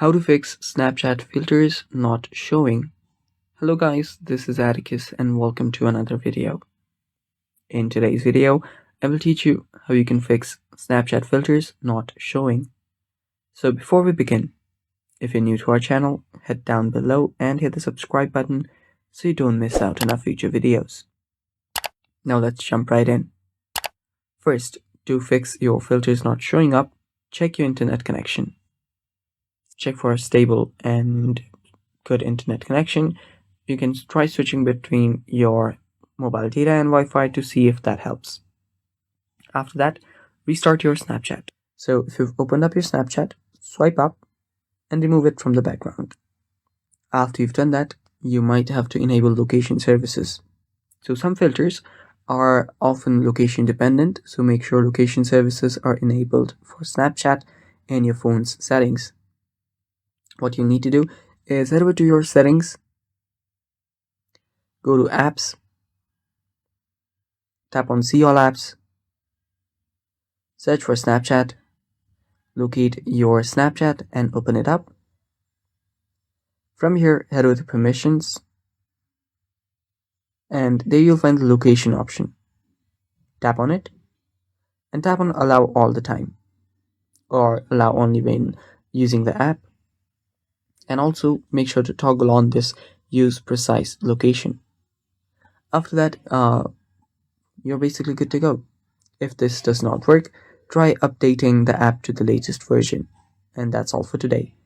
How to fix Snapchat filters not showing. Hello guys, this is Atticus and welcome to another video. In today's video, I will teach you how you can fix Snapchat filters not showing. So before we begin, if you're new to our channel, head down below and hit the subscribe button so you don't miss out on our future videos. Now let's jump right in. First, to fix your filters not showing up, check your internet connection. Check for a stable and good internet connection. You can try switching between your mobile data and Wi-Fi to see if that helps. After that, restart your Snapchat. So if you've opened up your Snapchat, swipe up and remove it from the background. After you've done that, you might have to enable location services. So some filters are often location dependent, so make sure location services are enabled for Snapchat in your phone's settings. What you need to do is head over to your settings, go to apps, tap on see all apps, search for Snapchat, locate your Snapchat and open it up. From here, head over to permissions, and there you'll find the location option. Tap on it and tap on allow all the time or allow only when using the app. And also make sure to toggle on this use precise location. After that, you're basically good to go. If this does not work, try updating the app to the latest version. And that's all for today.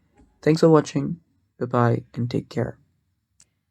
Thanks for watching. Bye-bye and take care.